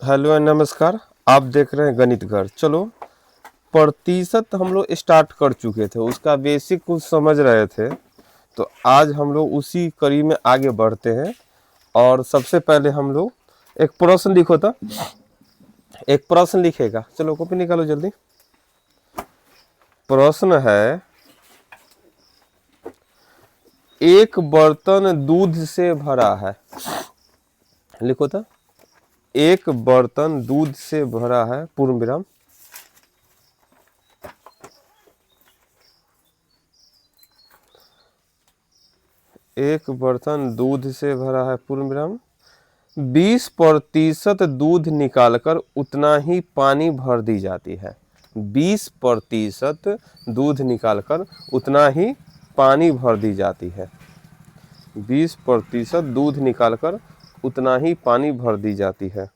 Hello and नमस्कार। आप देख रहे हैं गणित घर। चलो, प्रतिशत हम लोग स्टार्ट कर चुके थे, उसका बेसिक कुछ समझ रहे थे, तो आज हम लोग उसी कड़ी में आगे बढ़ते हैं। और सबसे पहले हम लोग एक प्रश्न लिखो था, एक प्रश्न लिखेगा। चलो कॉपी निकालो जल्दी। प्रश्न है, एक बर्तन दूध से भरा है। लिखो था, एक बर्तन दूध से भरा है, पूर्ण विराम। एक बर्तन दूध से भरा है, पूर्ण विराम। 20% दूध निकालकर उतना ही पानी भर दी जाती है। 20% दूध निकालकर उतना ही पानी भर दी जाती है। 20% दूध निकालकर उतना ही पानी भर दी जाती है,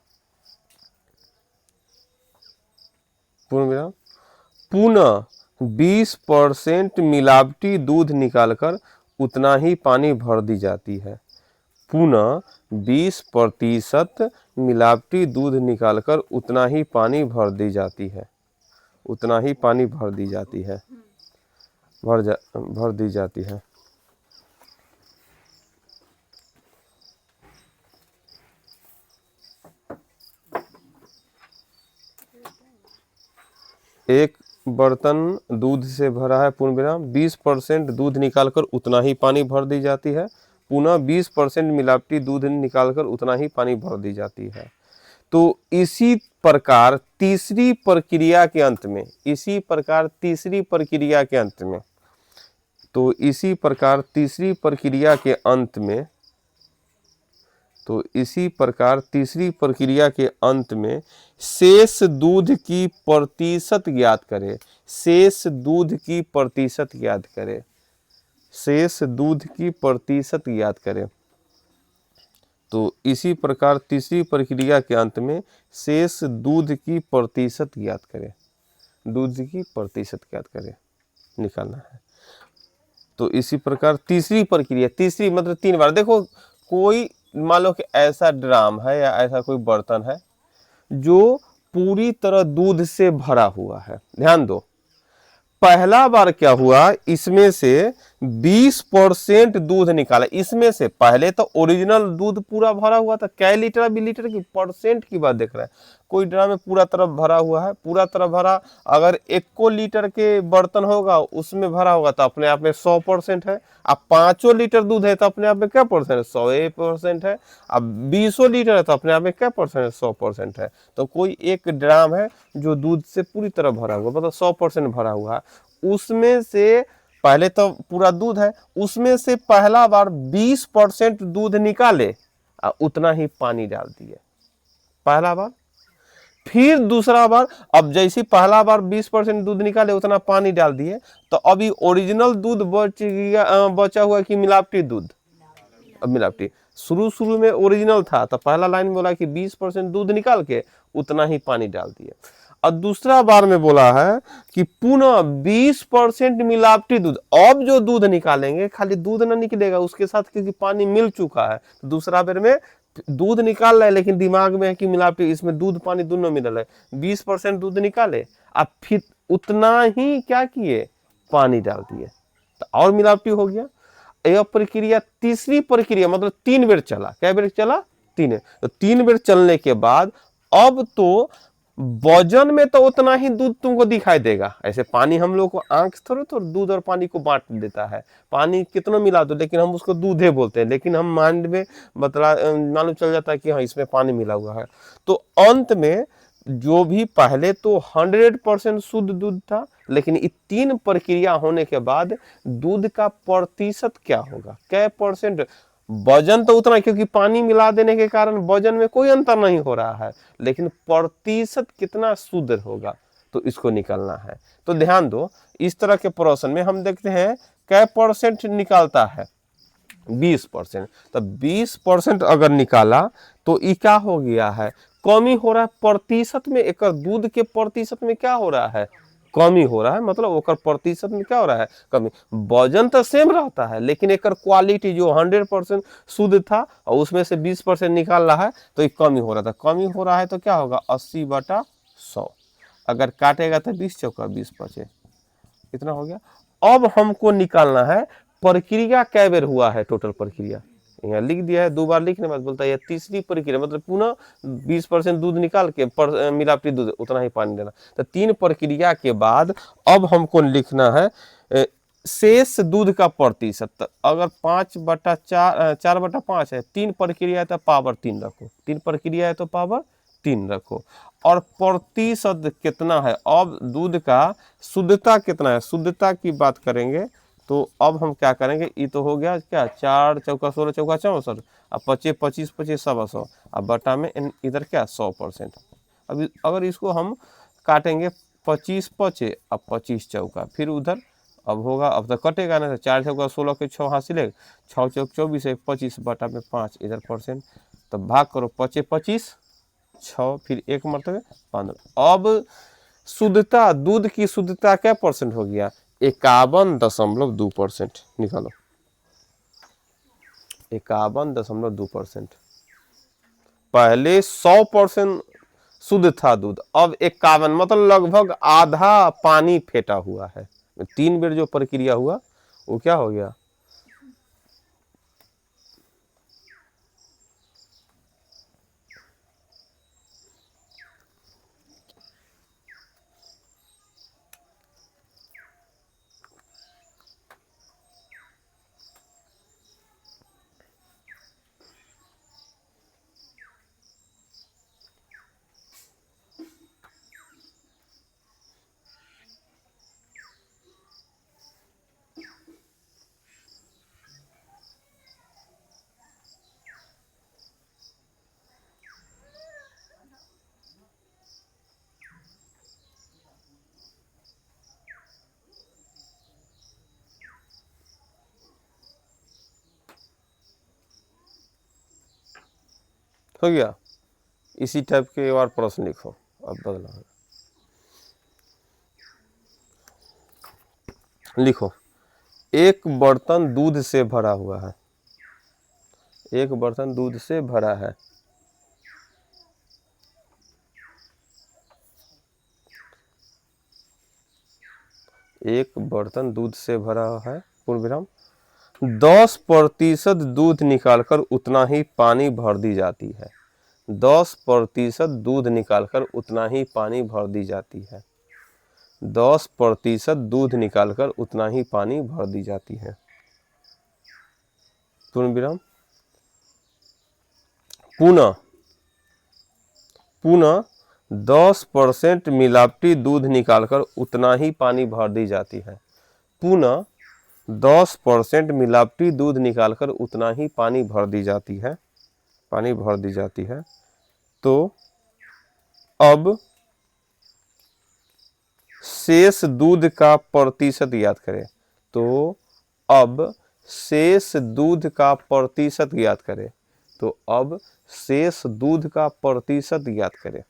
पूर्ण विराम। पुनः 20% मिलावटी दूध निकालकर उतना ही पानी भर दी जाती है। पुनः 20% मिलावटी दूध निकालकर उतना ही पानी भर दी जाती है, उतना ही पानी भर दी जाती है, भर दी जाती है। एक बर्तन दूध से भरा है, पूर्ण विराम। 20% दूध निकालकर उतना ही पानी भर दी जाती है। पुनः 20% मिलावटी दूध निकालकर उतना ही पानी भर दी जाती है। तो इसी प्रकार तीसरी प्रक्रिया के अंत में, इसी प्रकार तीसरी प्रक्रिया के अंत में, तो इसी प्रकार तीसरी प्रक्रिया के अंत में, तो इसी प्रकार तीसरी प्रक्रिया के अंत में शेष दूध की प्रतिशत ज्ञात करें। शेष दूध की प्रतिशत ज्ञात करें। शेष दूध की प्रतिशत ज्ञात करें। तो इसी प्रकार तीसरी प्रक्रिया के अंत में शेष दूध की प्रतिशत ज्ञात करें। दूध की प्रतिशत ज्ञात करें, निकालना है। तो इसी प्रकार तीसरी प्रक्रिया, तीसरी मतलब 3 बार। देखो, कोई मान लो कि ऐसा ड्राम है या ऐसा कोई बर्तन है जो पूरी तरह दूध से भरा हुआ है। ध्यान दो, पहला बार क्या हुआ, इसमें से 20% दूध निकाला। इसमें से पहले तो ओरिजिनल दूध पूरा भरा हुआ था। कै लीटर, अभी लीटर की परसेंट की बात देख रहे हैं। कोई ड्राम में पूरा तरफ भरा हुआ है, पूरा तरफ भरा। अगर 1 लीटर के बर्तन होगा उसमें भरा होगा तो अपने आप में 100% है। अब 5 लीटर दूध है तो अपने आप में क्या परसेंट है, 100% है। अब 20 लीटर है तो अपने आप में क्या परसेंट है, 100% है। तो कोई एक ड्राम है जो दूध से पूरी तरह भरा हुआ, मतलब 100% भरा हुआ है। उसमें से पहले तो पूरा दूध है, उसमें से पहला बार 20% दूध निकाले और उतना ही पानी डाल दिए, पहला बार। फिर दूसरा बार, अब जैसे पहला बार 20% दूध निकाले उतना पानी डाल दिए, तो अभी ओरिजिनल दूध बचा हुआ कि मिलावटी दूध? अब मिलावटी। शुरू में ओरिजिनल था तो पहला लाइन बोला कि 20% दूध निकाल के उतना ही पानी डाल दिए। और दूसरा बार में बोला है कि पुनः 20% मिलावटी दूध। अब जो दूध निकालेंगे खाली दूध ना निकलेगा, उसके साथ क्योंकि पानी मिल चुका है, तो दूसरा बार में दूध निकाल रहे हैं लेकिन दिमाग में है कि मिलावटी, इसमें दूध पानी दोनों मिल रहा है। 20% दूध निकाले, अब फिर उतना ही क्या किए, पानी डाल दिए, तो और मिलावटी हो गया। यह प्रक्रिया तीसरी प्रक्रिया मतलब 3 बेर चला। क्या बेर चला? 3। तो 3 बेर चलने के बाद अब तो वजन में तो उतना ही दूध तुमको दिखाई देगा। ऐसे पानी हम लोग को आंख थोड़े तो दूध और पानी को बांट देता है। पानी कितना मिला दो लेकिन हम उसको दूधे बोलते हैं, लेकिन हम माइंड में मालूम चल जाता है कि हाँ इसमें पानी मिला हुआ है। तो अंत में जो भी पहले तो 100% शुद्ध दूध था, लेकिन ये 3 प्रक्रिया होने के बाद दूध का प्रतिशत क्या होगा, क्या परसेंट? वजन तो उतना, क्योंकि पानी मिला देने के कारण वजन में कोई अंतर नहीं हो रहा है, लेकिन प्रतिशत कितना शुद्ध होगा, तो इसको निकालना है। तो ध्यान दो, इस तरह के प्रश्न में हम देखते हैं क्या परसेंट निकालता है, 20%। तो 20% अगर निकाला तो ये क्या हो गया है, कमी हो रहा है प्रतिशत में। एक दूध के प्रतिशत में क्या हो रहा है, कमी हो रहा है, मतलब ओकर प्रतिशत में क्या हो रहा है, कमी। वजन तो सेम रहता है लेकिन एकर क्वालिटी जो 100% शुद्ध था और उसमें से 20% निकाल रहा है तो ये कमी हो रहा था। कमी हो रहा है तो क्या होगा, 80/100। अगर काटेगा तो 20 चौका 20 बचे, इतना हो गया। अब हमको निकालना है प्रक्रिया कै बेर हुआ है, टोटल प्रक्रिया यहाँ लिख दिया है, 2 बार लिखने बाद बोलता है तीसरी प्रक्रिया, मतलब पुनः 20% दूध निकाल के मिलावटी दूध उतना ही पानी देना। तो 3 प्रक्रिया के बाद अब हमको लिखना है शेष दूध का प्रतिशत। अगर 5/4 4/5 है, 3 प्रक्रिया है तो पावर 3 रखो, 3 प्रक्रिया है तो पावर 3 रखो। और प्रतिशत कितना है, अब दूध का शुद्धता कितना है, शुद्धता की बात करेंगे तो अब हम क्या करेंगे, ये तो हो गया क्या, 4 चौका 16 चौका 64, अब 25 25 25 100, अब बटा में इधर क्या 100%। अभी अगर इसको हम काटेंगे 25 25 अब 25 चौका, फिर उधर अब होगा, अब तो कटेगा ना, 4 चौका 16 के 6 हासिल, 6 चौक 24 है, 25 बटा में 5 इधर परसेंट, तो भाग करो 25 25 6, फिर एक मरतबे 15। अब शुद्धता, दूध की शुद्धता क्या परसेंट हो गया, 51.2% निकालो, 51.2%। पहले 100% शुद्ध था दूध, अब 51, मतलब लगभग आधा पानी फेंटा हुआ है। 3 बेर जो प्रक्रिया हुआ वो क्या हो गया, हो गया। इसी टाइप के और प्रश्न लिखो, अब बदला है। लिखो, एक बर्तन दूध से भरा हुआ है, एक बर्तन दूध से भरा है, एक बर्तन दूध से भरा है, पूर्ण विराम, 10% दूध निकालकर उतना ही पानी भर दी जाती है, 10% दूध निकालकर उतना ही पानी भर दी जाती है, 10% दूध निकालकर उतना ही पानी भर दी जाती है, पूर्ण विराम। पुनः पुनः 10% मिलावटी दूध निकालकर उतना ही पानी भर दी जाती है, पुनः 10% मिलावटी दूध निकालकर उतना ही पानी भर दी जाती है, पानी भर दी जाती है। तो अब शेष दूध का प्रतिशत ज्ञात करें, तो अब शेष दूध का प्रतिशत ज्ञात करें, तो अब शेष दूध का प्रतिशत ज्ञात करें,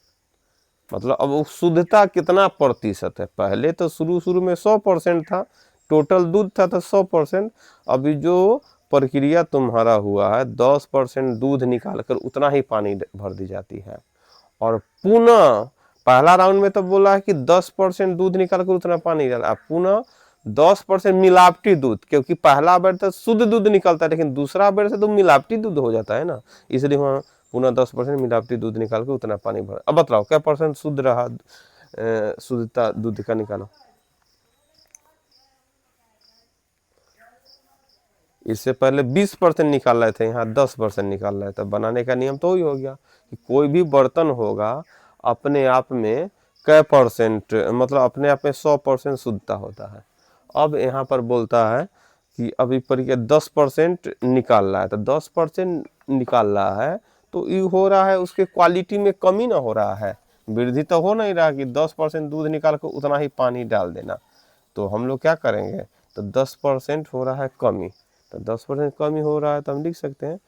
मतलब अब शुद्धता कितना प्रतिशत है। पहले तो शुरू में 100% था, टोटल दूध था तो 100%। अभी जो प्रक्रिया तुम्हारा हुआ है 10% दूध निकालकर उतना ही पानी भर दी जाती है, और पुनः पहला राउंड में तो बोला है कि 10% दूध निकालकर उतना पानी डाला, पुनः 10% मिलावटी दूध, क्योंकि पहला बेर तो शुद्ध दूध निकलता है लेकिन दूसरा बेर से तो मिलावटी दूध हो जाता है ना, इसलिए वहाँ पुनः 10% मिलावटी दूध निकाल के उतना पानी भर। अब बताओ क्या परसेंट शुद्ध रहा, शुद्धता दूध का निकालो। इससे पहले 20% निकाल रहे थे, यहाँ 10% निकाल रहे थे। बनाने का नियम तो वही हो गया कि कोई भी बर्तन होगा अपने आप में कै परसेंट, मतलब अपने आप में 100% शुद्धता होता है। अब यहाँ पर बोलता है कि अभी पर 10% निकाल रहा है, तो 10% निकाल रहा है तो ये हो रहा है उसके क्वालिटी में कमी ना हो रहा है, वृद्धि तो हो नहीं रहा कि 10% दूध निकाल कर उतना ही पानी डाल देना। तो हम लोग क्या करेंगे, तो 10% हो रहा है कमी, तो 10% कमी हो रहा है तो हम लिख सकते हैं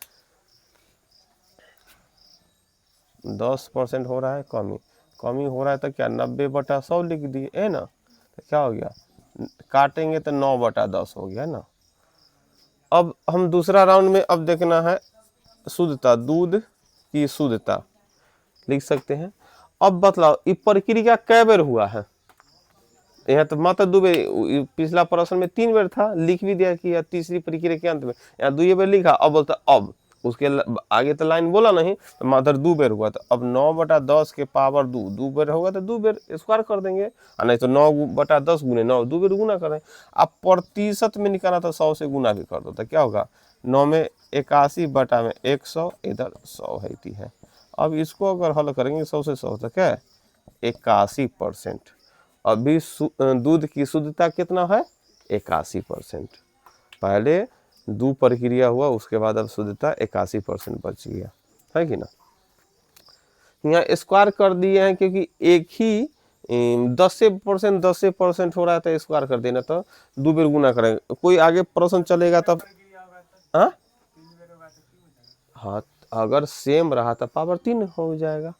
10% हो रहा है कमी, कमी हो रहा है तो क्या 90/100 लिख दिए है ना, क्या हो गया, काटेंगे तो 9/10 हो गया ना। अब हम दूसरा राउंड में अब देखना है शुद्धता, दूध की शुद्धता लिख सकते हैं। अब बतलाओ ये प्रक्रिया कै बेर हुआ है। यहाँ तो मात्र 2 बेर, पिछला प्रश्न में 3 बेर था, लिख भी दिया कि तीसरी प्रक्रिया के अंत में, यहाँ 2 बेर लिखा। अब बोलता अब उसके आगे तो लाइन बोला नहीं, तो मात्र 2 बेर हुआ। तो अब 9/10 के पावर 2 बेर होगा तो 2 बेर स्क्वायर कर देंगे, और नहीं तो 9/10 गुने 9 2 बेर गुना करें। अब प्रतिशत में निकाला तो 100 से गुना भी कर दो तो क्या होगा, 9 में 81 बटा में 100, इधर 100 है। अब इसको अगर हल करेंगे 100 से 100 तक है 81%। अभी दूध की शुद्धता कितना है 81%। पहले 2 प्रक्रिया हुआ, उसके बाद अब शुद्धता 81% बच गया है कि ना। यहाँ स्क्वायर कर दिए हैं क्योंकि एक ही 10% हो रहा है तो स्क्वायर कर देना, तो 2 बेर गुना करेंगे। कोई आगे प्रश्न चलेगा तब, हाँ अगर सेम रहा तो पावर 3 हो जाएगा,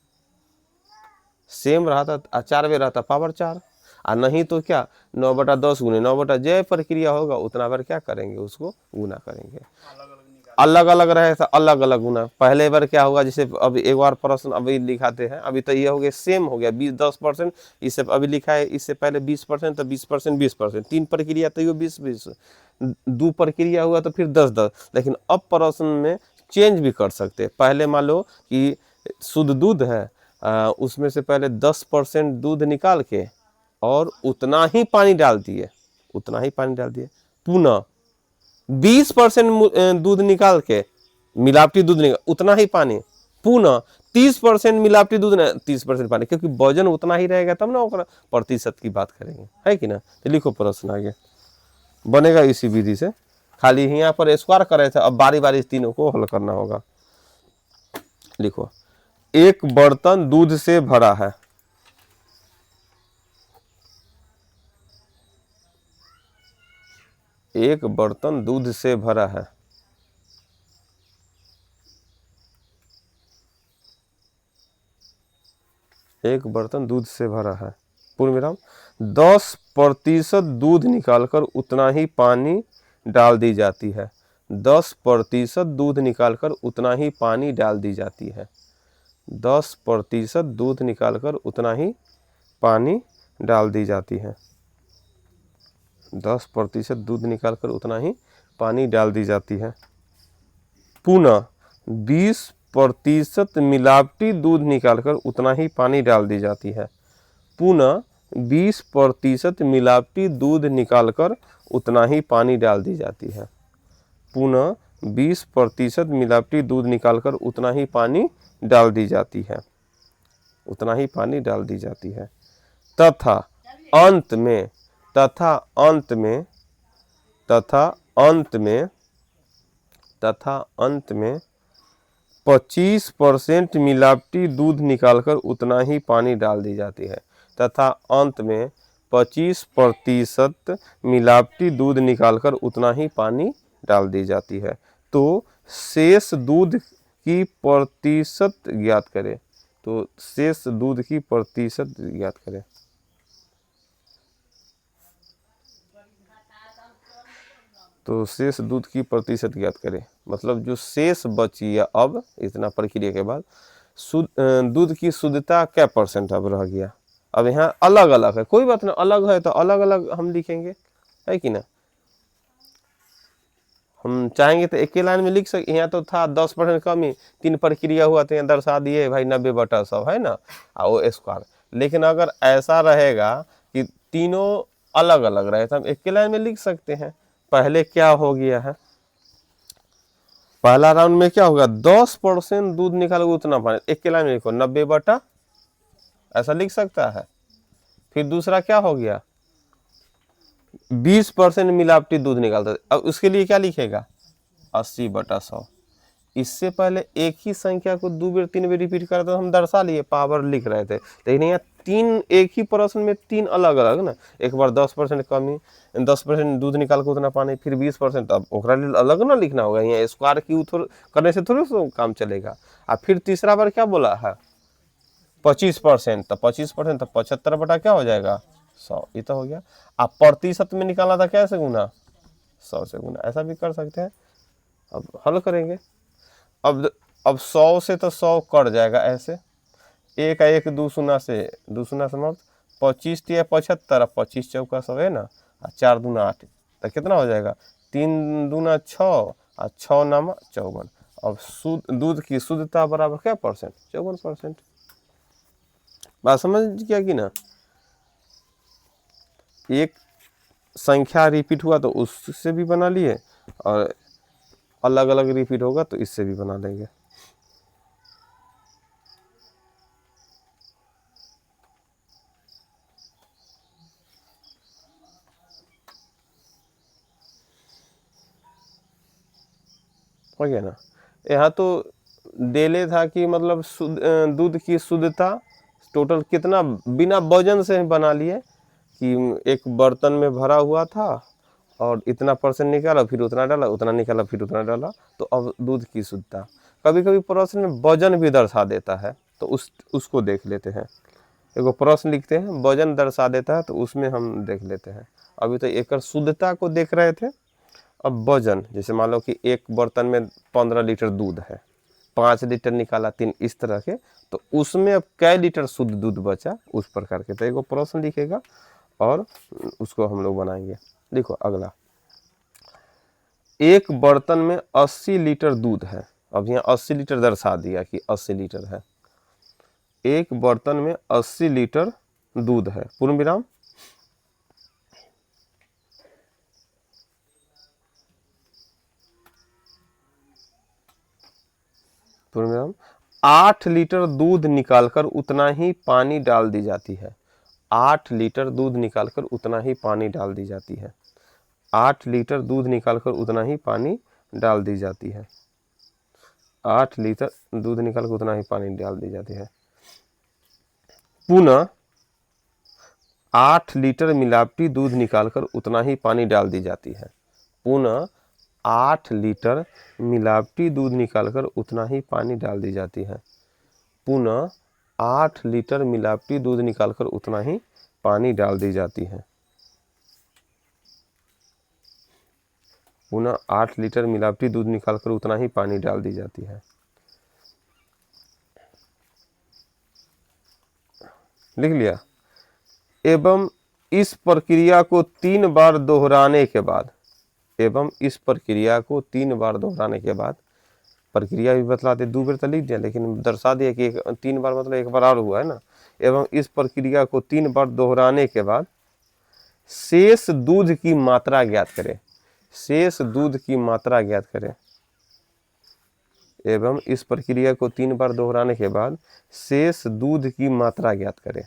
सेम रहा था 4 बेर रहता पावर 4, और नहीं तो क्या 9/10 गुने 9 जय प्रक्रिया होगा उतना बार क्या करेंगे, उसको गुना करेंगे। अलग अलग रहे तो अलग अलग गुना। पहले बार क्या होगा, जैसे अब एक बार प्रश्न अभी लिखाते हैं, अभी तो ये हो गया सेम हो गया 10%, इससे अभी लिखा है इससे पहले 20%, तो 20% 20%, 3 प्रक्रिया तो ये 20 2 प्रक्रिया हुआ तो फिर 10 लेकिन अब प्रश्न में चेंज भी कर सकते हैं। पहले मान लो कि शुद्ध दूध है, उसमें से पहले 10% दूध निकाल के और उतना ही पानी डाल दिए, पुनः 20% दूध निकाल के, मिलावटी दूध निकाल उतना ही पानी, पुनः 30% मिलावटी दूध 30% पानी, क्योंकि वजन उतना ही रहेगा तब ना प्रतिशत की बात करेंगे, है कि ना। तो लिखो प्रश्न आगे बनेगा इसी विधि से, खाली यहाँ पर स्क्वायर कर रहे थे, अब बारी बारी तीनों को हल करना होगा। लिखो, एक बर्तन दूध से भरा है, एक बर्तन दूध से भरा है, एक बर्तन दूध से भरा है, पूर्ण विराम 10% दूध निकालकर उतना ही पानी डाल दी जाती है, 10% दूध निकालकर उतना ही पानी डाल दी जाती है, 10% दूध निकालकर उतना ही पानी डाल दी जाती है, 10% दूध निकालकर उतना ही पानी डाल दी जाती है। पुनः 20% मिलावटी दूध निकालकर उतना ही पानी डाल दी जाती है, पुनः 20% मिलावटी दूध निकालकर उतना ही पानी डाल दी जाती है, पुनः 20% मिलावटी दूध निकालकर उतना ही पानी डाल दी जाती है, उतना ही पानी डाल दी जाती है। तथा अंत में, तथा अंत में, तथा अंत में, तथा अंत में 25% मिलावटी दूध निकालकर उतना ही पानी डाल दी जाती है, तथा अंत में 25% मिलावटी दूध निकालकर उतना ही पानी डाल दी जाती है। तो शेष दूध की प्रतिशत ज्ञात करें, तो शेष दूध की प्रतिशत ज्ञात करें। तो शेष दूध की प्रतिशत ज्ञात करें, मतलब जो शेष बची है अब इतना प्रक्रिया के बाद, दूध की शुद्धता क्या % अब रह गया। अब यहाँ अलग अलग है, कोई बात नहीं, अलग है तो अलग अलग हम लिखेंगे, है कि ना। हम चाहेंगे तो एक ही लाइन में लिख सकते, यहाँ तो था 10% कमी, 3 प्रक्रिया हुआ तो यहाँ दर्शा दिए भाई 90/100 है ना, वो स्क्वायर। लेकिन अगर ऐसा रहेगा कि तीनों अलग अलग रहे तो हम एक ही लाइन में लिख सकते हैं। पहले क्या हो गया है, पहला राउंड में क्या होगा, 10% दूध निकालोगे उतना पानी, एक के लाइन में लिखो 90/, ऐसा लिख सकता है। फिर दूसरा क्या हो गया, 20% मिलावटी दूध निकालता है, अब उसके लिए क्या लिखेगा 80/100। इससे पहले एक ही संख्या को 2 बेर 3 बेर रिपीट करते तो हम दर्शा लिए, पावर लिख रहे थे, लेकिन यहाँ 3 एक ही प्रश्न में 3 अलग अलग ना। एक बार 10% कमी, 10% दूध निकाल के उतना पानी, फिर 20%, अब ओकरा लिए अलग ना लिखना होगा, यहाँ स्क्वायर की करने से थोड़ी सा काम चलेगा। और फिर तीसरा बार क्या बोला है 25%, तो 25% तो 75 बटा क्या हो जाएगा 100, ये तो हो गया। अब प्रतिशत में निकाला था, कैसे गुना, 100 से गुना, ऐसा भी कर सकते हैं। अब हल करेंगे। अब 100 से तो 100 कट जाएगा ऐसे, एक एक दो शून्य से समाप्त, 25 या 75, 25 चौका 100 है ना, 4 दूना 8, तो कितना हो जाएगा, 3 दूना 6 और 6 नामा 54। अब शुद्ध दूध की शुद्धता बराबर क्या परसेंट, 54%। बात समझ गया कि ना। एक संख्या रिपीट हुआ तो उससे भी बना लिए, और अलग अलग रिपीट होगा तो इससे भी बना लेंगे। हो गया ना। यहाँ तो डेले था कि मतलब दूध की शुद्धता टोटल कितना, बिना वजन से बना लिए कि एक बर्तन में भरा हुआ था और इतना परसेंट निकाला, फिर उतना डाला, उतना निकाला, फिर उतना डाला, तो अब दूध की शुद्धता। कभी कभी प्रश्न में वजन भी दर्शा देता है, तो उसको देख लेते हैं। एगो प्रश्न लिखते हैं, वजन दर्शा देता है, तो उसमें हम देख लेते हैं। अभी तो एक शुद्धता को देख रहे थे। अब वजन, जैसे मान लो कि एक बर्तन में 15 लीटर दूध है, 5 लीटर निकाला, 3, इस तरह के, तो उसमें अब कै लीटर शुद्ध दूध बचा, उस प्रकार के। तो एगो प्रश्न लिखेगा और उसको हम लोग बनाएंगे। देखो अगला, एक बर्तन में 80 लीटर दूध है। अब यहाँ 80 लीटर दर्शा दिया कि 80 लीटर है। एक बर्तन में 80 लीटर दूध है, पूर्ण विराम। पूर्ण विराम। 8 लीटर दूध निकालकर उतना ही पानी डाल दी जाती है। 8 लीटर दूध निकालकर उतना ही पानी डाल दी जाती है। 8 लीटर दूध निकालकर उतना ही पानी डाल दी जाती है। 8 लीटर दूध निकालकर उतना ही पानी डाल दी जाती है। पुनः 8 लीटर मिलावटी दूध निकालकर उतना ही पानी डाल दी जाती है। पुनः 8 लीटर मिलावटी दूध निकालकर उतना ही पानी डाल दी जाती है। पुनः 8 लीटर मिलावटी दूध निकालकर उतना ही पानी डाल दी जाती है। पुनः 8 लीटर मिलावटी दूध निकालकर उतना ही पानी डाल दी जाती है। लिख लिया। एवं इस प्रक्रिया को 3 बार दोहराने के बाद, एवं इस प्रक्रिया को 3 बार दोहराने के बाद, प्रक्रिया भी बतलाते, 2 बार तो लिख दिया, लेकिन दर्शा दिया कि 3 बार मतलब एक बार और हुआ है ना। एवं इस प्रक्रिया को 3 बार दोहराने के बाद शेष दूध की मात्रा ज्ञात करें। शेष दूध की मात्रा ज्ञात करें। एवं इस प्रक्रिया को 3 बार दोहराने के बाद शेष दूध की मात्रा ज्ञात करें।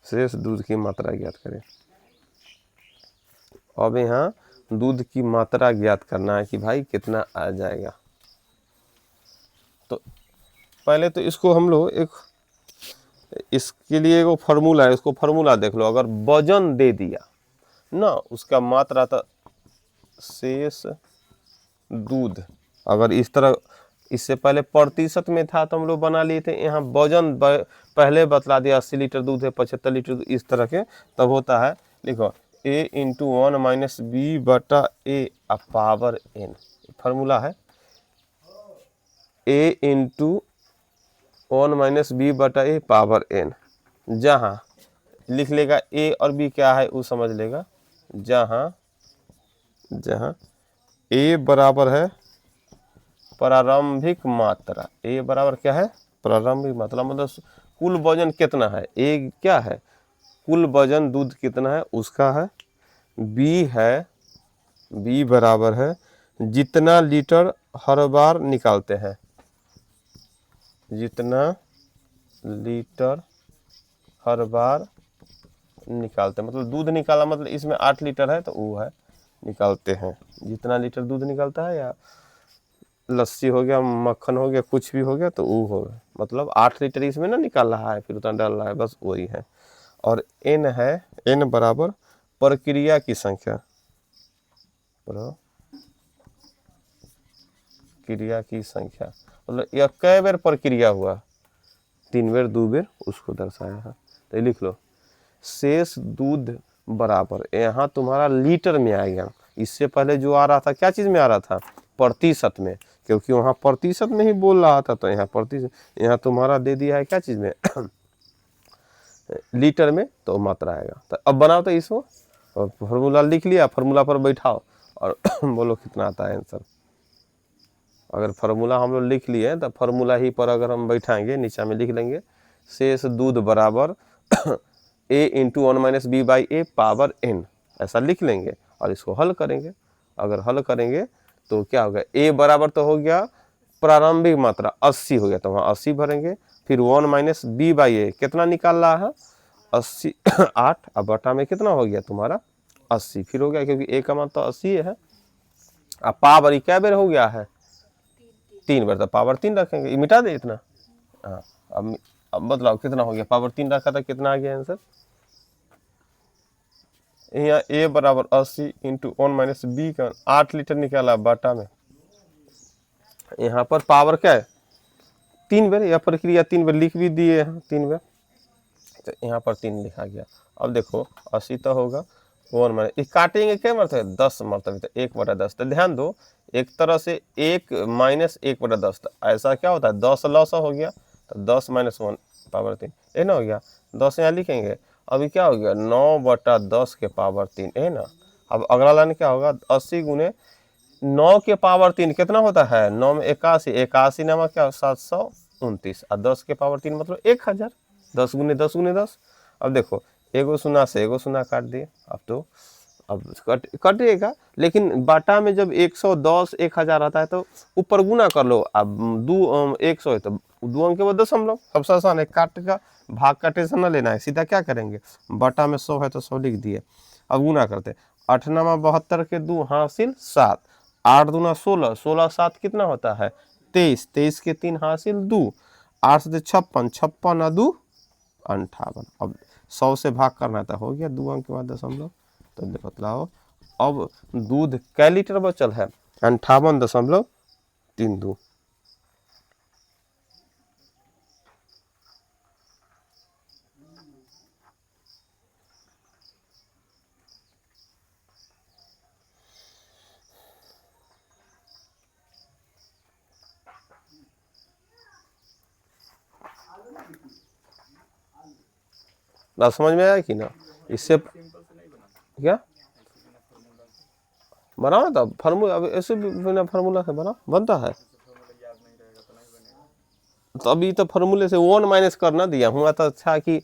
शेष दूध की मात्रा ज्ञात करें। अब यहाँ दूध की मात्रा ज्ञात करना है कि भाई कितना आ जाएगा। तो पहले तो इसको हम लोग इसके लिए एक फार्मूला है, उसको फार्मूला देख लो। अगर वजन दे दिया ना, उसका मात्रा था शेष दूध। अगर इस तरह, इससे पहले प्रतिशत में था तो हम लोग बना लिए थे, यहाँ वजन पहले बतला दिया, 80 लीटर दूध है, 75 लीटर, इस तरह के। तब होता है, देखो, a इंटू 1 - b बटा a पावर n, फार्मूला है। a इंटू 1 - b बटा a पावर n, जहाँ लिख लेगा a और b क्या है वो समझ लेगा। जहाँ a बराबर है प्रारंभिक मात्रा, a बराबर क्या है, प्रारंभिक मात्रा, मतलब कुल वजन कितना है, a क्या है, कुल वजन दूध कितना है उसका है। b बराबर है जितना लीटर हर बार निकालते हैं। जितना लीटर हर बार निकालते हैं, मतलब दूध निकाला, मतलब इसमें 8 लीटर है तो वो है निकालते हैं। जितना लीटर दूध निकालता है, या लस्सी हो गया, मक्खन हो गया, कुछ भी हो गया, तो वो होगा, मतलब 8 लीटर इसमें ना निकाल रहा है, फिर उतना डाल रहा है, बस वही है। और n है, n बराबर प्रक्रिया की संख्या, प्रक्रिया की संख्या, मतलब यह कै बार प्रक्रिया हुआ, 3 बार 2 बार, उसको दर्शाया है। तो ये लिख लो, शेष दूध बराबर, यहाँ तुम्हारा लीटर में आएगा। इससे पहले जो आ रहा था क्या चीज़ में आ रहा था, प्रतिशत में, क्योंकि वहाँ प्रतिशत में ही बोल रहा था, तो यहाँ प्रतिशत, यहाँ तुम्हारा दे दिया है क्या चीज़ में लीटर में, तो मात्रा आएगा। तो अब बनाओ तो इसको, और फार्मूला लिख लिया, फार्मूला पर बैठाओ और बोलो कितना आता है आंसर। अगर फार्मूला हम लोग लिख लिए तो फार्मूला ही पर अगर हम बैठाएंगे, नीचे में लिख लेंगे शेष दूध बराबर a into 1-b/a power n, ऐसा लिख लेंगे और इसको हल करेंगे। अगर हल करेंगे तो क्या होगा, a बराबर तो हो गया प्रारंभिक मात्रा 80 हो गया, तो वहाँ 80 भरेंगे, फिर 1-b/a कितना निकाल रहा है 80 8, अब बटा में कितना हो गया तुम्हारा 80, फिर हो गया क्योंकि a का मान तो 80 है। अब पावर क्या बेर हो गया है 3 बार, तो पावर 3 रखेंगे, मिटा दे इतना। हाँ, अब बदलाव कितना हो गया, पावर 3 रखा था, कितना आ गया आंसर, यहाँ a बराबर 80 इंटू 1-b का 8 लीटर निकाला बाटा में, यहाँ पर पावर क्या है 3 बार, यह प्रक्रिया 3 बार लिख भी दिए हैं, 3 बार, तो यहाँ पर 3 लिखा गया। अब देखो 80 तो होगा 1 काटेंगे क्या मरतबे 10 मरतबे, तो 1/10, तो ध्यान दो एक तरह से 1 - 1/10, तो ऐसा क्या होता है 10 लॉस हो गया, तो 10 - 1 पावर 3, ये ना हो गया, 10 यहाँ लिखेंगे, अभी क्या हो गया 9/10 के पावर 3, है ना। अब अगला लाइन क्या होगा 80 गुने 9 के पावर 3 कितना होता है, 9 में 81, 81 नामा क्या 729, और 10 के पावर 3 मतलब 1000, 10 गुने 10 गुने 10। अब देखो एगो शून्य से एगो शून्य काट दिए, अब कटेगा, लेकिन बाटा में जब 110 1000 आता है तो ऊपर गुना कर लो, अब 100 है तो 2 अंक के बाद दशमलव, सबसे आसान है, काट का भाग का टेंशन न लेना है, सीधा क्या करेंगे बाटा में 100 है तो 100 लिख दिए। अब गुना करते 8 9 72 के 2 हासिल 7, 8 दूना 16, 16 7 कितना होता है 23, 23 के 3 हासिल 2, 8 से 56, 56 और 2 58। अब 100 से भाग करना था, हो गया 2 अंक के बाद दशमलव, तो बतलाओ अब दूध कै लीटर बचल है 58.32। बात समझ में आया कि ना, इससे क्या बनाओ ना, फार्मूला अब ऐसे बिना फार्मूला से बना बनता है, तो अभी तो फार्मूले से 1 माइनस करना दिया हुआ तो अच्छा कि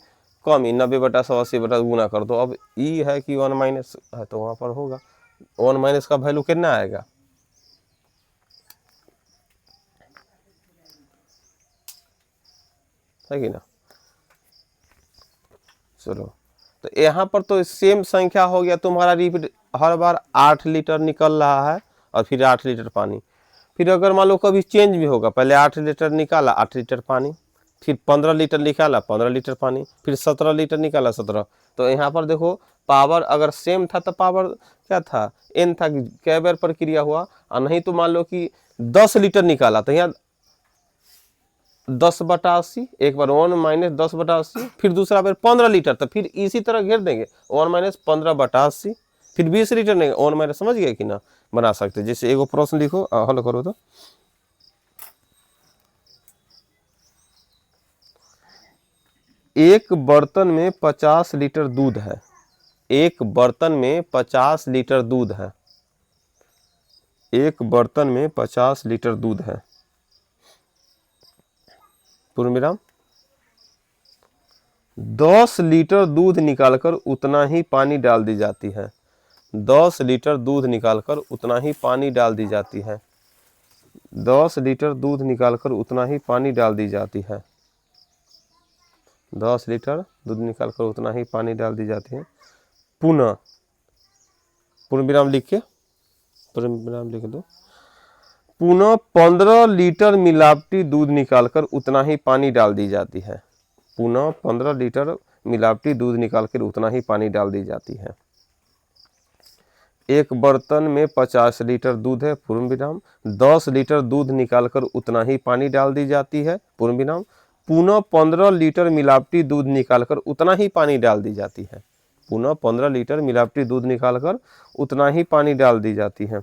कम ही 90/180 गुना कर दो, अब ई है कि 1 माइनस है तो वहाँ पर होगा 1 माइनस का वैल्यू कितना आएगा, है कि ना। चलो तो यहाँ पर तो सेम संख्या हो गया तुम्हारा, रिपीट हर बार 8 लीटर निकल रहा है और फिर 8 लीटर पानी, फिर अगर मान लो कभी चेंज भी होगा, पहले 8 लीटर निकाला 8 लीटर पानी, फिर 15 लीटर निकाला 15 लीटर पानी, फिर 17 लीटर निकाला 17, तो यहाँ पर देखो पावर अगर सेम था तो पावर क्या था n था, कै बार प्रक्रिया हुआ, और नहीं तो मान लो कि 10 लीटर निकाला तो यहाँ 10/80, एक बार 1 - 10/80, फिर दूसरा बार 15 लीटर, तो फिर इसी तरह घेर देंगे 1 - 15/80, फिर 20 लीटर नहीं 1 माइनस, समझ गए कि ना, बना सकते। जैसे एगो प्रश्न लिखो हल करो तो, एक बर्तन में 50 लीटर दूध है, एक बर्तन में 50 लीटर दूध है, एक बर्तन में 50 लीटर दूध है, पूर्णविराम 10 लीटर दूध निकालकर उतना ही पानी डाल दी जाती है, 10 लीटर दूध निकालकर उतना ही पानी डाल दी जाती है, 10 लीटर दूध निकालकर उतना ही पानी डाल दी जाती है, 10 लीटर दूध निकालकर उतना ही पानी डाल दी जाती है। पुनः पूर्ण विराम लिख के, पूर्ण विराम लिख दो, पुनः 15 लीटर मिलावटी दूध निकालकर उतना ही पानी डाल दी जाती है, पुनः 15 लीटर मिलावटी दूध निकालकर उतना ही पानी डाल दी जाती है। एक बर्तन में 50 लीटर दूध है, पूर्ण विराम 10 लीटर दूध निकालकर उतना ही पानी डाल दी जाती है, पूर्ण विराम पुनः 15 लीटर मिलावटी दूध निकालकर उतना ही पानी डाल दी जाती है। पुनः 15 लीटर मिलावटी दूध निकालकर उतना ही पानी डाल दी जाती है।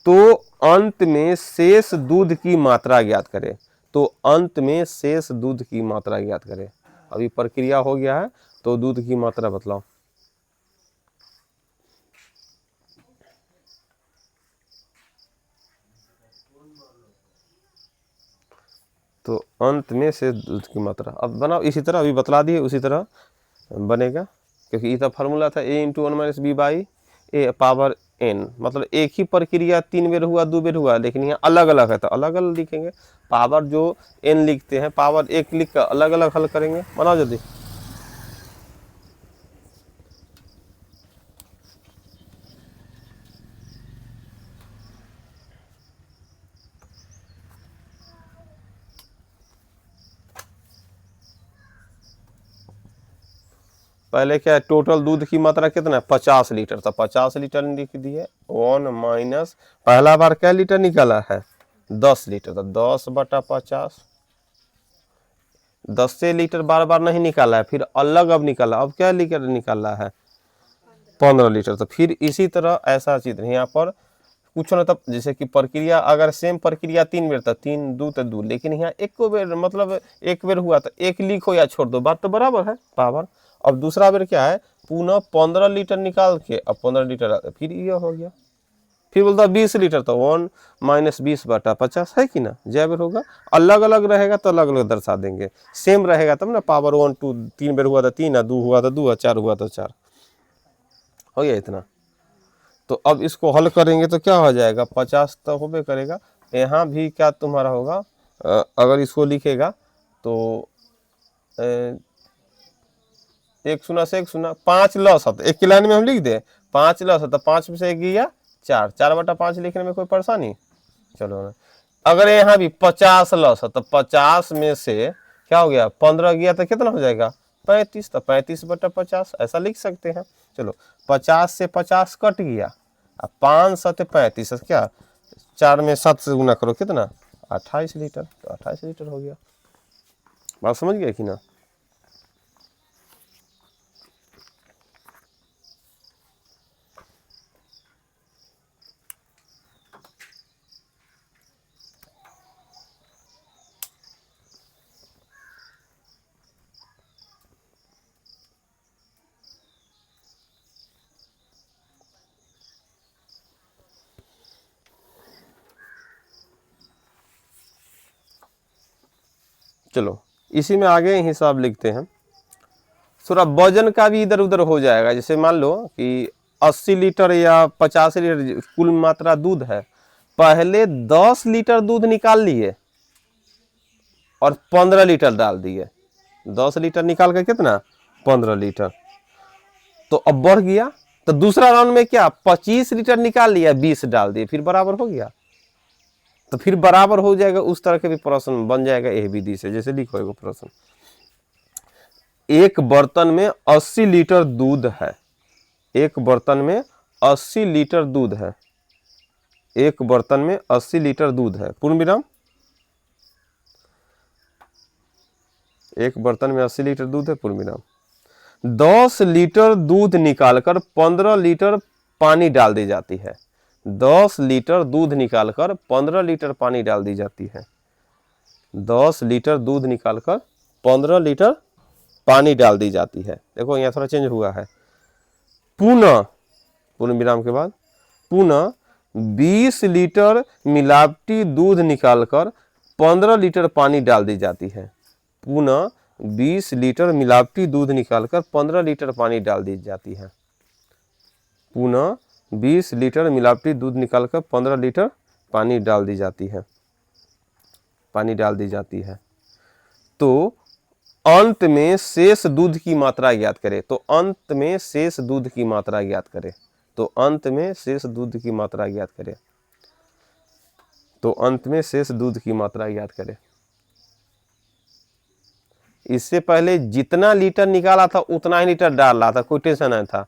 तो अंत में शेष दूध की मात्रा ज्ञात करें। तो अंत में शेष दूध की मात्रा ज्ञात करें। अभी प्रक्रिया हो गया है तो दूध की मात्रा बतलाओ। तो अंत में शेष दूध की मात्रा अब बनाओ इसी तरह, अभी बतला दिए उसी तरह बनेगा, क्योंकि ये तो फार्मूला था a into 1 minus B by A power n। मतलब एक ही प्रक्रिया 3 बेर हुआ 2 बेर हुआ, लेकिन यहाँ अलग अलग है तो अलग अलग लिखेंगे। पावर जो n लिखते हैं पावर 1 लिख कर अलग अलग हल करेंगे। बनाओ जल्दी। पहले क्या है, टोटल दूध की मात्रा कितना है 50 लीटर, तो 50 लीटर लिख दिए 1 माइनस पहला बार क्या लीटर निकाला है 10 लीटर, तो 10/50। 10 से लीटर बार बार नहीं निकाला है, फिर अलग अब निकाला, अब क्या लीटर निकाला है 15 लीटर। तो फिर इसी तरह ऐसा चित्र यहाँ पर कुछ ना, तब जैसे कि प्रक्रिया अगर सेम प्रक्रिया 3 बेर तो 3 2 तो 2, लेकिन यहाँ एक बेर मतलब एक बेर हुआ तो एक लिखो या छोड़ दो, बात तो बराबर है पावर। अब दूसरा बेर क्या है, पुनः 15 लीटर निकाल के अब 15 लीटर फिर ये हो गया, फिर बोलता 20 लीटर, तो 1 माइनस 20/50 है कि ना। जय बेर होगा, अलग अलग रहेगा तो अलग अलग दर्शा देंगे, सेम रहेगा तब ना पावर 1 2 3 बेर हुआ तो 3, 2 हुआ तो 2, 4 हुआ तो 4 हो गया इतना। तो अब इसको हल करेंगे तो क्या हो जाएगा 50 तो होबे करेगा। यहाँ भी क्या तुम्हारा होगा, अगर इसको लिखेगा तो 1 शून्य से 1 शून्य 5 लॉस है, एक की लाइन में हम लिख दे 5 लॉस है, तो 5 में से 1 गया 4, 4/5 लिखने में कोई परेशानी। चलो ना, अगर यहाँ भी 50 लॉस है तो 50 में से क्या हो गया 15 गया तो कितना हो जाएगा 35, तो 35/50 ऐसा लिख सकते हैं। चलो 50 से 50 कट गया, अब 5 7 35, क्या 4 में 7 से गुना करो कितना 28 लीटर, तो 28 लीटर हो गया। बात समझ गए कि ना। चलो इसी में आगे हिसाब लिखते हैं, थोड़ा वजन का भी इधर उधर हो जाएगा। जैसे मान लो कि 80 लीटर या 50 लीटर कुल मात्रा दूध है, पहले 10 लीटर दूध निकाल लिए और 15 लीटर डाल दिए, 10 लीटर निकाल कर कितना 15 लीटर, तो अब बढ़ गया, तो दूसरा राउंड में क्या 25 लीटर निकाल लिया 20 डाल दिए, फिर बराबर हो गया। तो फिर बराबर हो जाएगा, उस तरह के भी प्रश्न बन जाएगा ए विधि से। जैसे लिखो एगो प्रश्न, एक बर्तन में 80 लीटर दूध है, एक बर्तन में 80 लीटर दूध है, एक बर्तन में 80 लीटर दूध है, पूर्ण विराम। एक बर्तन में 80 लीटर दूध है, पूर्ण विराम। 10 लीटर दूध निकालकर 15 लीटर पानी डाल दी जाती है। 10 लीटर दूध निकालकर 15 लीटर पानी डाल दी जाती है। 10 लीटर दूध निकालकर 15 लीटर पानी डाल दी जाती है। देखो यहाँ थोड़ा चेंज हुआ है। पुनः पूर्ण विराम के बाद पुनः 20 लीटर मिलावटी दूध निकालकर 15 लीटर पानी डाल दी जाती है। पुनः 20 लीटर मिलावटी दूध निकालकर 15 लीटर पानी डाल दी जाती है। पुनः 20 लीटर मिलावटी दूध निकालकर 15 लीटर पानी डाल दी जाती है, पानी डाल दी जाती है। तो अंत में शेष दूध की मात्रा ज्ञात करें। तो अंत में शेष दूध की मात्रा ज्ञात करें। तो अंत में शेष दूध की मात्रा ज्ञात करें। तो अंत में शेष दूध की मात्रा ज्ञात करें। इससे पहले जितना लीटर निकाला था उतना ही लीटर डाल रहा था, कोई टेंशन नहीं था।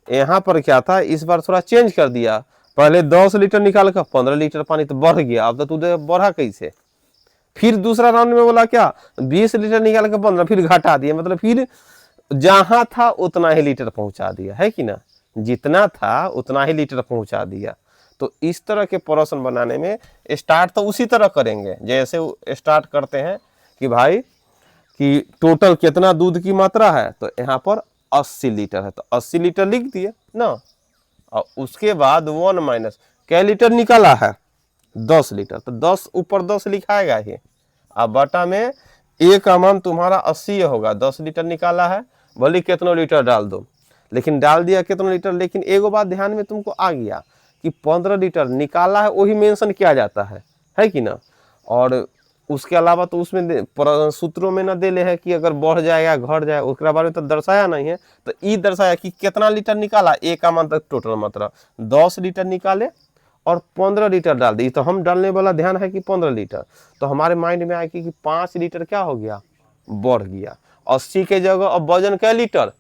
यहाँ पर क्या था, इस बार थोड़ा चेंज कर दिया, पहले 10 लीटर निकाल कर 15 लीटर पानी तो बढ़ गया, अब तो तुझे बढ़ा कैसे, फिर दूसरा राउंड में बोला क्या 20 लीटर निकाल के 15, फिर घटा दिया, मतलब फिर जहां था उतना ही लीटर पहुंचा दिया, है कि ना, जितना था उतना ही लीटर पहुंचा दिया। तो इस तरह के प्रश्न बनाने में स्टार्ट तो उसी तरह करेंगे जैसे स्टार्ट करते हैं कि भाई कि टोटल कितना दूध की मात्रा है, तो यहाँ पर 80 लीटर है, तो 80 लीटर लिख दिए ना, और उसके बाद 1 माइनस क्या लीटर निकाला है 10 लीटर, तो 10 ऊपर 10 लिखाएगा ही, अब बटा में ए का मान तुम्हारा 80 होगा, 10 लीटर निकाला है, भले कितना लीटर डाल दो, लेकिन डाल दिया कितना लीटर। लेकिन एगो बात ध्यान में तुमको आ गया कि 15 लीटर निकाला है वही मेंशन किया जाता है कि ना, और उसके अलावा तो उसमें सूत्रों में ना देले है कि अगर बढ़ जाएगा घट जाएगा, उसके बारे में तो दर्शाया नहीं है, तो ये दर्शाया कि कितना लीटर निकाला, ए का मान तक टोटल मात्रा 10 लीटर निकाले और 15 लीटर डाल दी, तो हम डालने वाला ध्यान है कि 15 लीटर, तो हमारे माइंड में आया कि 5 लीटर क्या हो गया बढ़ गया, 80 के जगह अब वजन क्या लीटर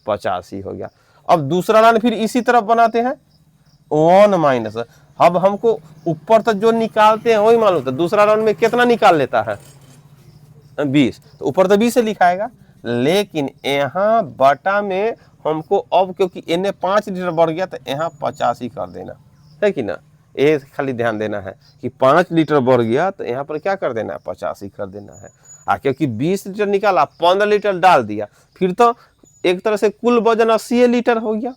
85 हो गया। अब दूसरा लाइन फिर इसी तरफ बनाते हैं 1 माइनस, अब हमको ऊपर तक जो निकालते हैं वही मालूम था, दूसरा राउंड में कितना निकाल लेता है 20, तो ऊपर तो 20 से लिखाएगा, लेकिन यहाँ बटा में हमको अब क्योंकि इन्हें 5 लीटर बढ़ गया तो यहाँ 85 कर देना, है कि ना, ये खाली ध्यान देना है कि 5 लीटर बढ़ गया तो यहाँ पर क्या कर देना है 85 कर देना है। क्योंकि 20 लीटर निकाला 15 लीटर डाल दिया, फिर तो एक तरह से कुल वजन 80 लीटर हो गया,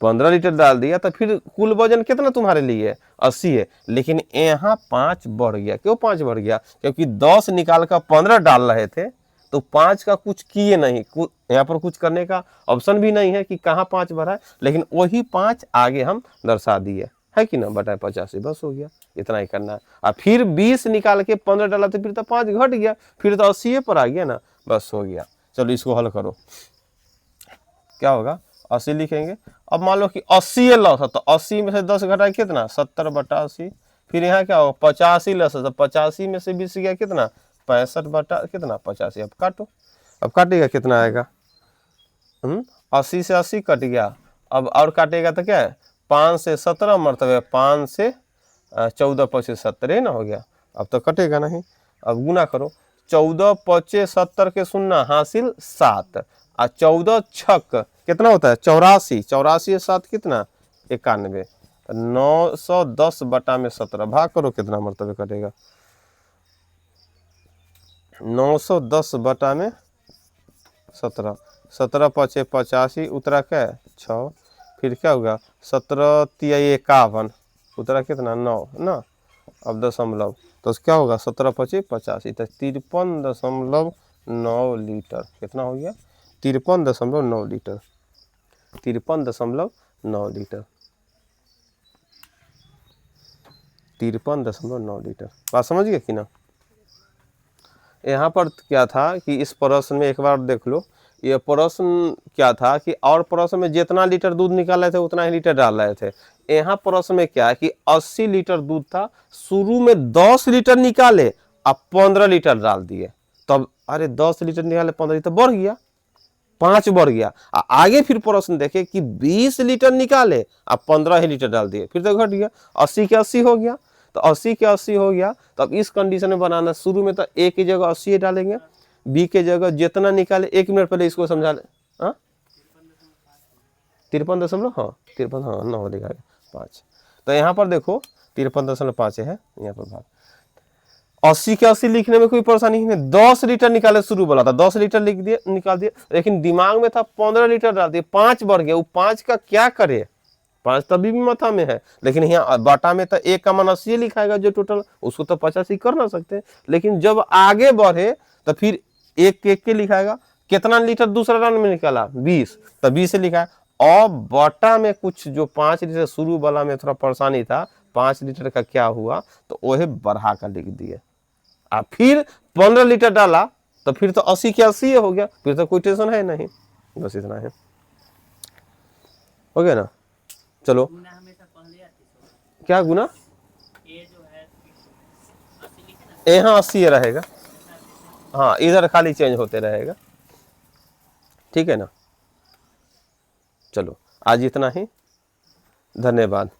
15 लीटर डाल दिया तो फिर कुल वजन कितना तुम्हारे लिए 80 है, लेकिन यहाँ 5 बढ़ गया। क्यों 5 बढ़ गया, क्योंकि 10 निकाल कर 15 डाल रहे थे, तो 5 का कुछ किए नहीं, यहाँ पर कुछ करने का ऑप्शन भी नहीं है कि कहाँ 5 बढ़ा है, लेकिन वही 5 आगे हम दर्शा दिए, है कि ना, बटा 85 बस हो गया, इतना ही करना है। और फिर 20 निकाल के 15 डाला तो फिर तो 5 घट गया, फिर तो 80 पर आ गया ना, बस हो गया। चलो इसको हल करो, क्या होगा 80 लिखेंगे। अब मान लो कि 80 लॉस है, तो 80 में से 10 घटाए कितना 70 बटा 80, फिर यहाँ क्या होगा 85 लॉस है, तो 85 में से 20 गया कितना 65 बटा कितना 85। अब काटो, अब काटेगा कितना आएगा 80 से 80 कट गया, अब और काटेगा तो क्या है 5 से 17 मरतबे 5 से 14 25 70 ना हो गया, अब तो कटेगा नहीं। अब गुना करो, 14 25 70 के शून्य हासिल 7, और 14 छक कितना होता है 84, 84 7 कितना 91, 910 बटा में 17 भाग करो कितना मरतबे कटेगा 910 बटा में 17, 17 पचे 85 उतरा क्या 6, फिर क्या होगा 17 तिया 51 उतरा कितना 9 ना, अब दशमलव, तो क्या होगा 17 पचे 85, तो 53.9 लीटर कितना हो गया 53.9 लीटर, 53.9 लीटर, 53.9 लीटर। बात समझ गए कि ना। यहाँ पर क्या था कि इस प्रश्न में एक बार देख लो, ये प्रश्न क्या था कि और प्रश्न में जितना लीटर दूध निकाल रहे थे उतना ही लीटर डाल रहे थे। यहाँ प्रश्न में क्या है कि 80 लीटर दूध था, शुरू में 10 लीटर निकाले अब 15 लीटर डाल दिए, तब अरे 10 लीटर निकाले 15 लीटर बढ़ गया, 5 बढ़ गया। आगे फिर प्रश्न देखे कि 20 लीटर निकाले अब 15 ही लीटर डाल दिए, फिर तो घट गया 80 के 80 हो गया, तो 80 के 80 हो गया। तो अब इस कंडीशन में बनाना, शुरू में तो ए की जगह 80 डालेंगे, बी के जगह जितना निकाले, 1 मिनट पहले इसको समझा ले, 53 हाँ 53 हाँ 9 लिखा 5, तो यहाँ पर देखो 53.5 है, यहाँ पर भाग 80 के 80 लिखने में कोई परेशानी नहीं, 10 लीटर निकाले शुरू बोला था 10 लीटर लिख दिए निकाल दिए, लेकिन दिमाग में था 15 लीटर डाल दिए, 5 बढ़ गया, वो 5 का क्या करे, 5 तभी भी माथा में है, लेकिन यहाँ बाटा में तो एक का मान 80 लिखाएगा जो टोटल, उसको तो 85 कर ना सकते, लेकिन जब आगे बढ़े तो फिर एक के लिखाएगा। कितना लीटर दूसरा राउंड में निकाला 20, तो 20 से लिखा है। अब बाटा में कुछ जो 5 लीटर शुरू वाला में थोड़ा परेशानी था, 5 लीटर का क्या हुआ, तो वही बढ़ा कर लिख दिए, और फिर 15 लीटर डाला तो फिर तो 80 के 80 हो गया, फिर तो कोई टेंशन है नहीं, बस इतना है, हो गया ना। चलो क्या गुना, यहाँ 80 रहेगा, हाँ इधर खाली चेंज होते रहेगा, ठीक है ना। चलो आज इतना ही, धन्यवाद।